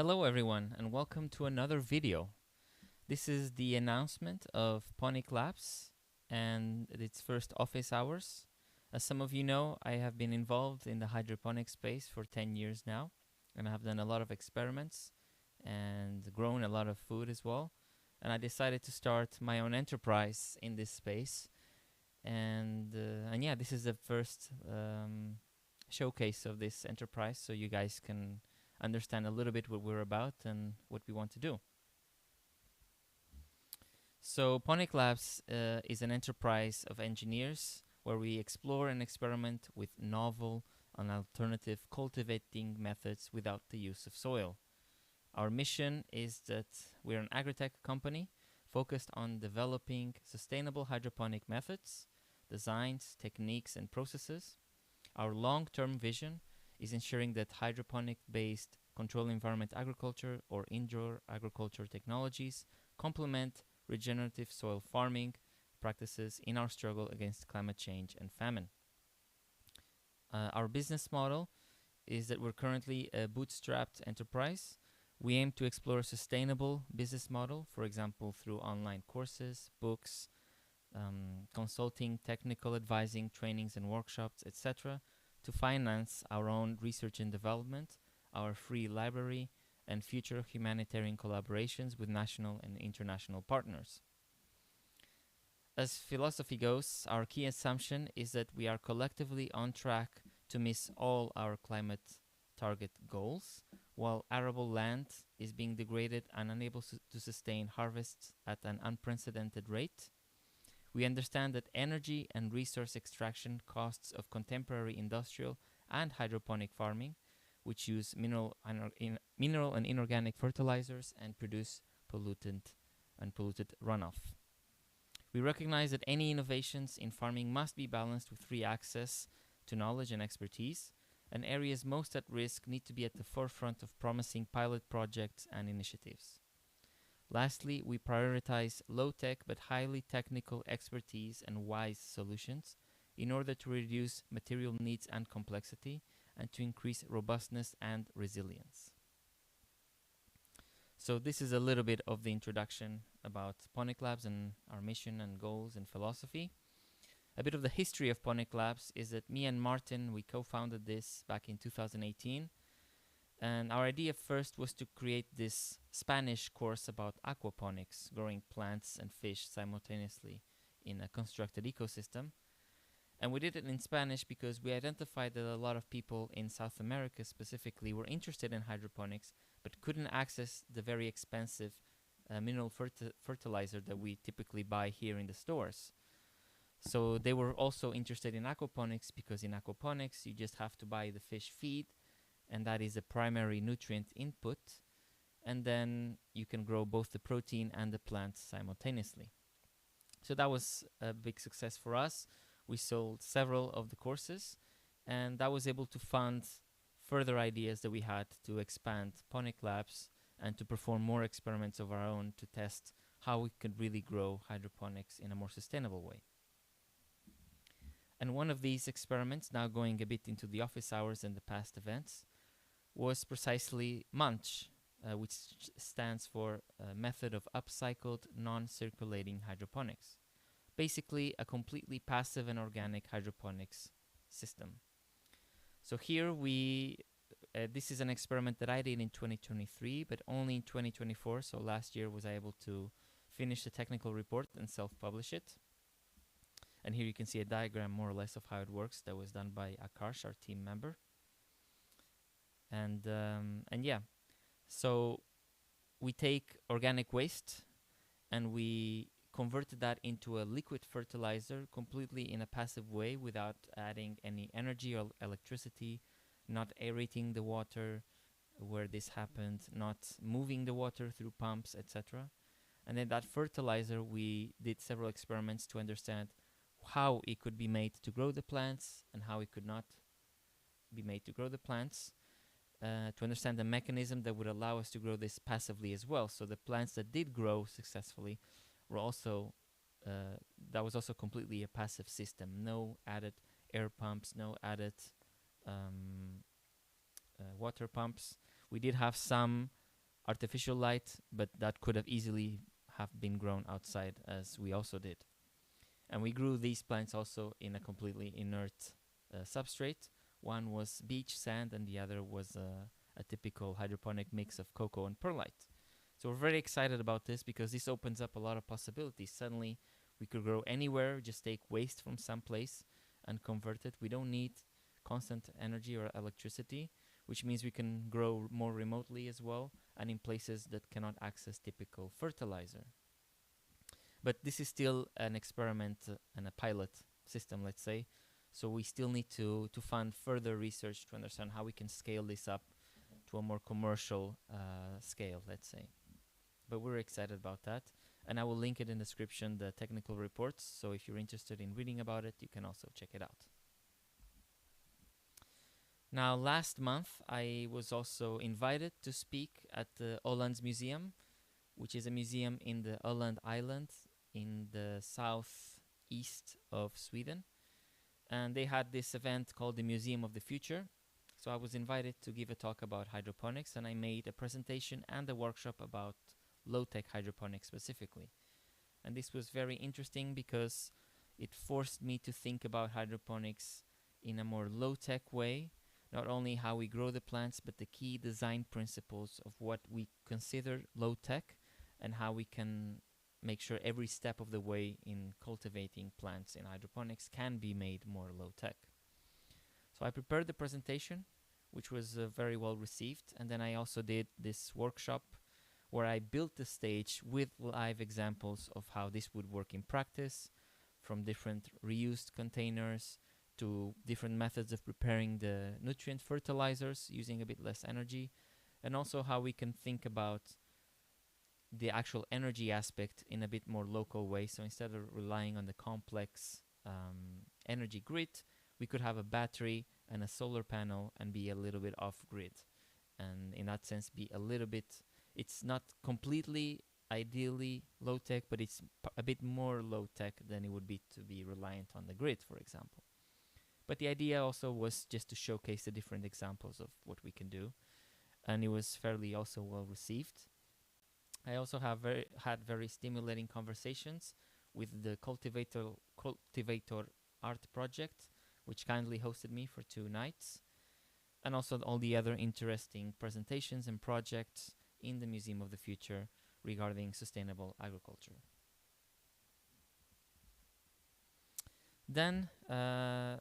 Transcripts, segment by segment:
Hello everyone and welcome to another video. This is the announcement of PonicLabs and its first office hours. As some of you know, I have been involved in the hydroponic space for 10 years now, and I have done a lot of experiments and grown a lot of food as well. And I decided to start my own enterprise in this space. And yeah, this is the first showcase of this enterprise, so you guys can understand a little bit what we're about and what we want to do. So PonicLabs is an enterprise of engineers where we explore and experiment with novel and alternative cultivating methods without the use of soil. Our mission is that we're an agri-tech company focused on developing sustainable hydroponic methods, designs, techniques, and processes. Our long-term vision is ensuring that hydroponic-based controlled environment agriculture or indoor agriculture technologies complement regenerative soil farming practices in our struggle against climate change and famine. Our business model is that we're currently a bootstrapped enterprise. We aim to explore a sustainable business model, for example, through online courses, books, consulting, technical advising, trainings and workshops, etc., to finance our own research and development, our free library, and future humanitarian collaborations with national and international partners. As philosophy goes, our key assumption is that we are collectively on track to miss all our climate target goals, while arable land is being degraded and unable to sustain harvests at an unprecedented rate. We understand that energy and resource extraction costs of contemporary industrial and hydroponic farming, which use mineral and inorganic fertilizers and produce polluted runoff. We recognize that any innovations in farming must be balanced with free access to knowledge and expertise, and areas most at risk need to be at the forefront of promising pilot projects and initiatives. Lastly, we prioritize low-tech but highly technical expertise and wise solutions in order to reduce material needs and complexity and to increase robustness and resilience. So this is a little bit of the introduction about PonicLabs and our mission and goals and philosophy. A bit of the history of PonicLabs is that me and Martin, we co-founded this back in 2018. And our idea first was to create this Spanish course about aquaponics, growing plants and fish simultaneously in a constructed ecosystem. And we did it in Spanish because we identified that a lot of people in South America specifically were interested in hydroponics, but couldn't access the very expensive mineral fertilizer that we typically buy here in the stores. So they were also interested in aquaponics because in aquaponics you just have to buy the fish feed, and that is a primary nutrient input, and then you can grow both the protein and the plants simultaneously. So that was a big success for us. We sold several of the courses, and that was able to fund further ideas that we had to expand PonicLabs and to perform more experiments of our own to test how we could really grow hydroponics in a more sustainable way. And one of these experiments, now going a bit into the office hours and the past events, was precisely MUNCH, which stands for Method of Upcycled Non-Circulating Hydroponics. Basically, a completely passive and organic hydroponics system. So here this is an experiment that I did in 2023, but only in 2024, so last year was I able to finish the technical report and self-publish it. And here you can see a diagram more or less of how it works that was done by Akash, our team member. And yeah, so we take organic waste and we converted that into a liquid fertilizer completely in a passive way without adding any energy or electricity, not aerating the water where this happened, not moving the water through pumps, etc. And then that fertilizer, we did several experiments to understand how it could be made to grow the plants and how it could not be made to grow the plants. To understand the mechanism that would allow us to grow this passively as well. So the plants that did grow successfully were also, that was also completely a passive system. No added air pumps, no added water pumps. We did have some artificial light, but that could have easily have been grown outside, as we also did. And we grew these plants also in a completely inert substrate. One was beach sand, and the other was a typical hydroponic mix of cocoa and perlite. So we're very excited about this because this opens up a lot of possibilities. Suddenly, we could grow anywhere, just take waste from some place and convert it. We don't need constant energy or electricity, which means we can grow more remotely as well and in places that cannot access typical fertilizer. But this is still an experiment and a pilot system, let's say. So we still need to fund further research to understand how we can scale this up to a more commercial scale, let's say. But we're excited about that. And I will link it in the description, the technical reports. So if you're interested in reading about it, you can also check it out. Now, last month, I was also invited to speak at the Ölands Museum, which is a museum in the Öland Island in the southeast of Sweden. And they had this event called the Museum of the Future. So I was invited to give a talk about hydroponics, and I made a presentation and a workshop about low-tech hydroponics specifically. And this was very interesting because it forced me to think about hydroponics in a more low-tech way, not only how we grow the plants, but the key design principles of what we consider low-tech and how we can make sure every step of the way in cultivating plants in hydroponics can be made more low-tech. So I prepared the presentation, which was very well received, and then I also did this workshop where I built the stage with live examples of how this would work in practice, from different reused containers to different methods of preparing the nutrient fertilizers using a bit less energy, and also how we can think about the actual energy aspect in a bit more local way. So instead of relying on the complex energy grid, we could have a battery and a solar panel and be a little bit off-grid. And in that sense, be a little bit, it's not completely ideally low-tech, but it's a bit more low-tech than it would be to be reliant on the grid, for example. But the idea also was just to showcase the different examples of what we can do. And it was fairly also well received. I also have had very stimulating conversations with the Cultivator Art Project, which kindly hosted me for 2 nights, and also all the other interesting presentations and projects in the Museum of the Future regarding sustainable agriculture. Then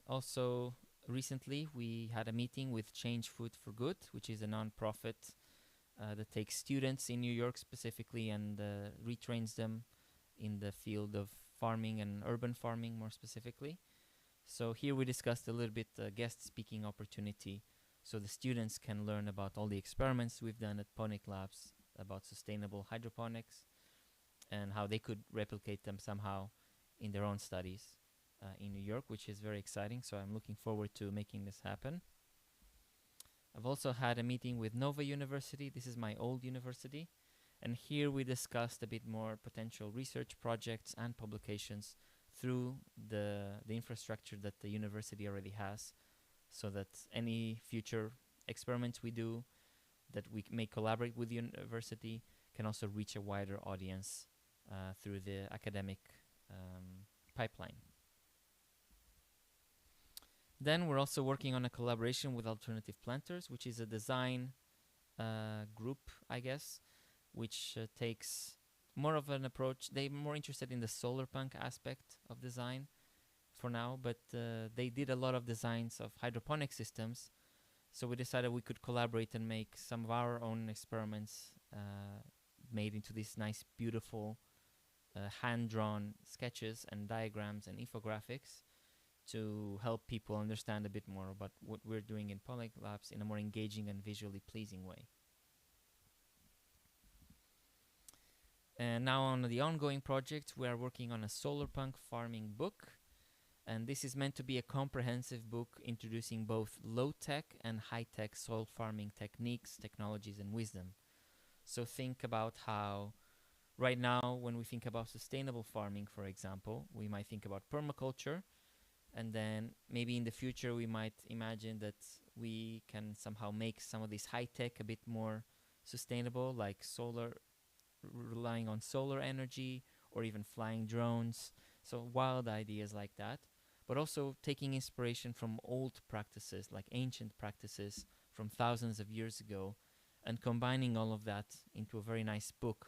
also recently we had a meeting with Change Food for Good, which is a non-profit that takes students in New York specifically and retrains them in the field of farming and urban farming more specifically. So here we discussed a little bit guest speaking opportunity so the students can learn about all the experiments we've done at PonicLabs about sustainable hydroponics and how they could replicate them somehow in their own studies in New York, which is very exciting. So I'm looking forward to making this happen. I've also had a meeting with Nova University. This is my old university. And here we discussed a bit more potential research projects and publications through the infrastructure that the university already has, so that any future experiments we do that we may collaborate with the university can also reach a wider audience through the academic pipeline. Then we're also working on a collaboration with Alternative Planters, which is a design group, I guess, which takes more of an approach. They're more interested in the solar punk aspect of design for now, but they did a lot of designs of hydroponic systems. So we decided we could collaborate and make some of our own experiments made into these nice, beautiful hand-drawn sketches and diagrams and infographics to help people understand a bit more about what we're doing in PonicLabs in a more engaging and visually pleasing way. And now on the ongoing project, we are working on a solar punk farming book. And this is meant to be a comprehensive book introducing both low-tech and high-tech soil farming techniques, technologies, and wisdom. So think about how right now when we think about sustainable farming, for example, we might think about permaculture, and then maybe in the future we might imagine that we can somehow make some of this high-tech a bit more sustainable, like relying on solar energy, or even flying drones. So wild ideas like that. But also taking inspiration from old practices, like ancient practices from thousands of years ago, and combining all of that into a very nice book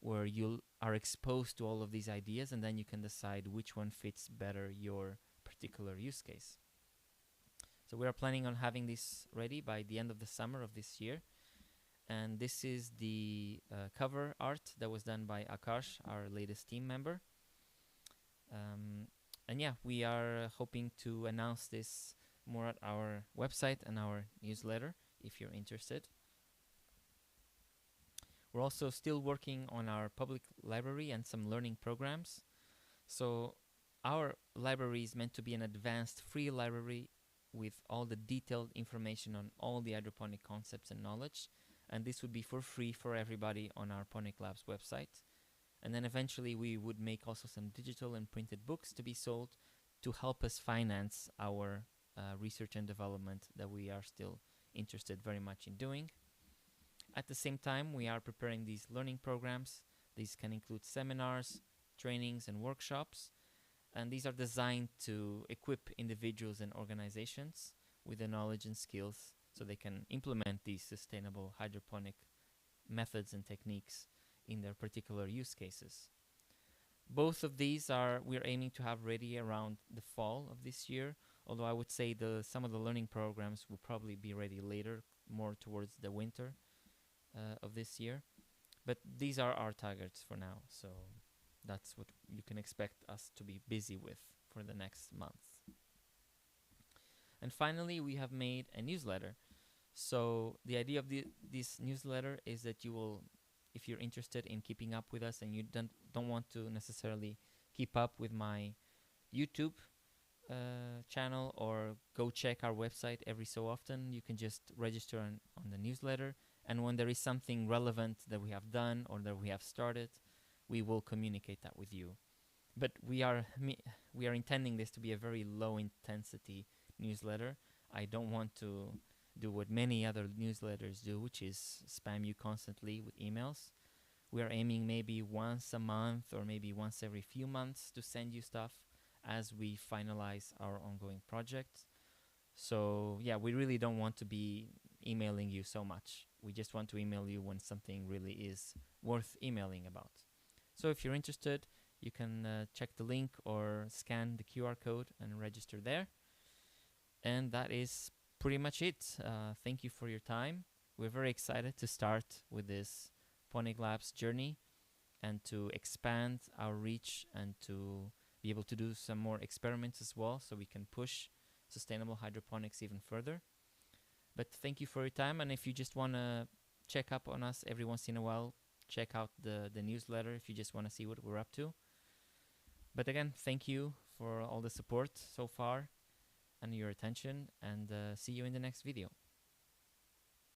where you are exposed to all of these ideas, and then you can decide which one fits better your particular use case. So we are planning on having this ready by the end of the summer of this year. And this is the cover art that was done by Akash, our latest team member. And yeah, we are hoping to announce this more at our website and our newsletter if you're interested. We're also still working on our public library and some learning programs. So our library is meant to be an advanced free library with all the detailed information on all the hydroponic concepts and knowledge. And this would be for free for everybody on our PonicLabs website. And then eventually we would make also some digital and printed books to be sold to help us finance our research and development that we are still interested very much in doing. At the same time, we are preparing these learning programs. These can include seminars, trainings, and workshops. And these are designed to equip individuals and organizations with the knowledge and skills so they can implement these sustainable hydroponic methods and techniques in their particular use cases. Both of these we're aiming to have ready around the fall of this year, although I would say some of the learning programs will probably be ready later, more towards the winter of this year. But these are our targets for now, so that's what you can expect us to be busy with for the next month. And finally, we have made a newsletter. So the idea of this newsletter is that you will, if you're interested in keeping up with us and you don't want to necessarily keep up with my YouTube channel or go check our website every so often, you can just register on the newsletter. And when there is something relevant that we have done or that we have started, we will communicate that with you. But we are intending this to be a very low intensity newsletter. I don't want to do what many other newsletters do, which is spam you constantly with emails. We are aiming maybe once a month or maybe once every few months to send you stuff as we finalize our ongoing projects. So yeah, we really don't want to be emailing you so much. We just want to email you when something really is worth emailing about. So if you're interested, you can check the link or scan the QR code and register there. And that is pretty much it. Thank you for your time. We're very excited to start with this PonicLabs journey and to expand our reach and to be able to do some more experiments as well so we can push sustainable hydroponics even further. But thank you for your time, and if you just want to check up on us every once in a while, check out the newsletter if you just want to see what we're up to. But again, thank you for all the support so far and your attention, and see you in the next video.